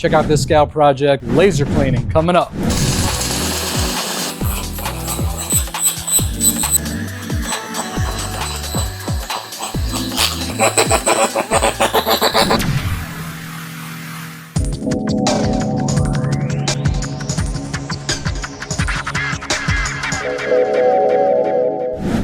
Check out this scalp project, laser cleaning, coming up.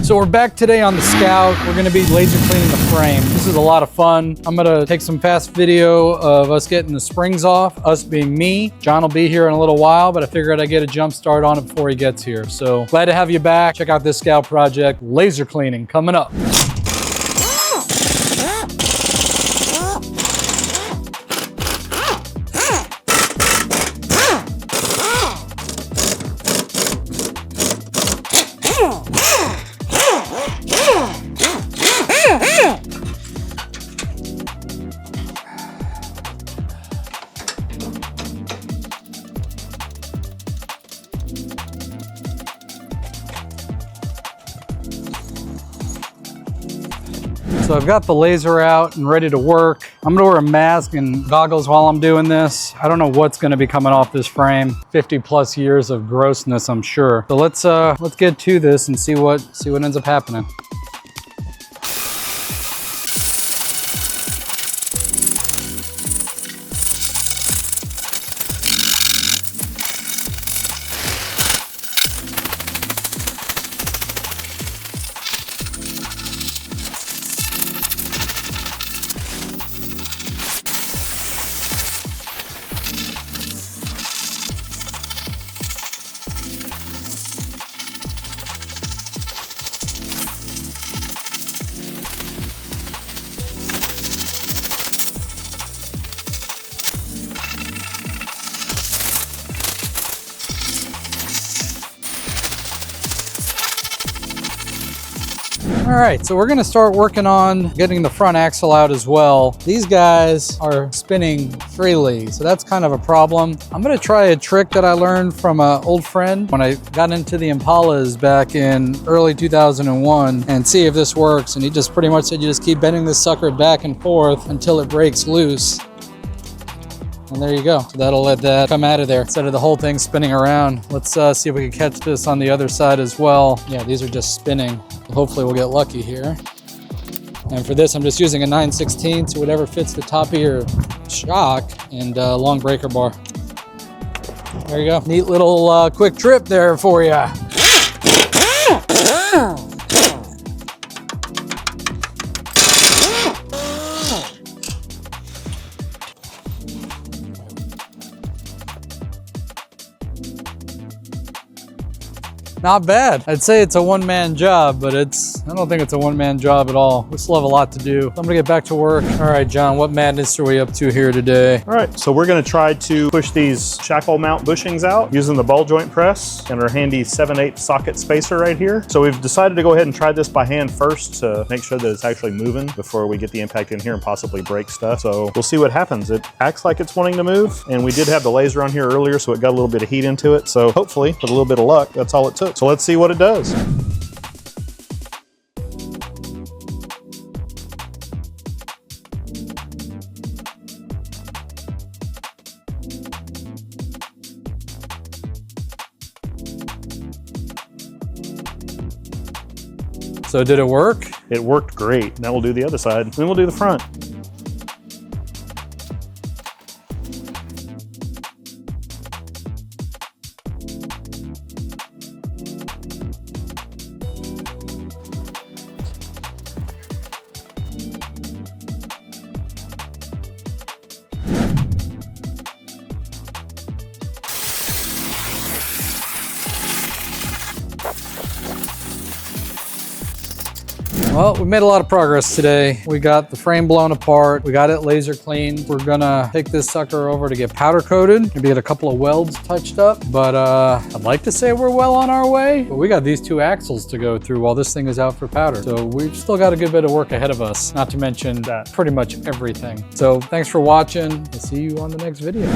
So we're back today on the Scout. We're gonna be laser cleaning the frame. This is a lot of fun. I'm gonna take some fast video of us getting the springs off, us being me. John will be here in a little while, but I figured I'd get a jump start on it before he gets here. So glad to have you back. Check out this Scout project, laser cleaning, coming up. So I've got the laser out and ready to work. I'm gonna wear a mask and goggles while I'm doing this. I don't know what's gonna be coming off this frame. 50 plus years of grossness, I'm sure. So let's get to this and see what ends up happening. All right, so we're gonna start working on getting the front axle out as well. These guys are spinning freely, so that's kind of a problem. I'm gonna try a trick that I learned from an old friend when I got into the Impalas back in early 2001 and see if this works. And he just pretty much said, you just keep bending this sucker back and forth until it breaks loose. And there you go. So that'll let that come out of there instead of the whole thing spinning around. Let's see if we can catch this on the other side as well. Yeah, these are just spinning. Hopefully we'll get lucky here. And for this, I'm just using a 9/16, so whatever fits the top of your shock and long breaker bar. There you go. Neat little quick trip there for you. Not bad. I'd say it's a one-man job, but I don't think it's a one-man job at all. We still have a lot to do. I'm gonna get back to work. All right, John, what madness are we up to here today? All right, so we're gonna try to push these shackle mount bushings out using the ball joint press and our handy 7/8 socket spacer right here. So we've decided to go ahead and try this by hand first to make sure that it's actually moving before we get the impact in here and possibly break stuff. So we'll see what happens. It acts like it's wanting to move, and we did have the laser on here earlier, so it got a little bit of heat into it. So hopefully, with a little bit of luck, that's all it took. So let's see what it does. So did it work? It worked great. Now we'll do the other side, then we'll do the front. Well, we made a lot of progress today. We got the frame blown apart. We got it laser cleaned. We're gonna take this sucker over to get powder coated, maybe get a couple of welds touched up. But I'd like to say we're well on our way. But we got these two axles to go through while this thing is out for powder. So we've still got a good bit of work ahead of us, not to mention pretty much everything. So thanks for watching. I'll see you on the next video.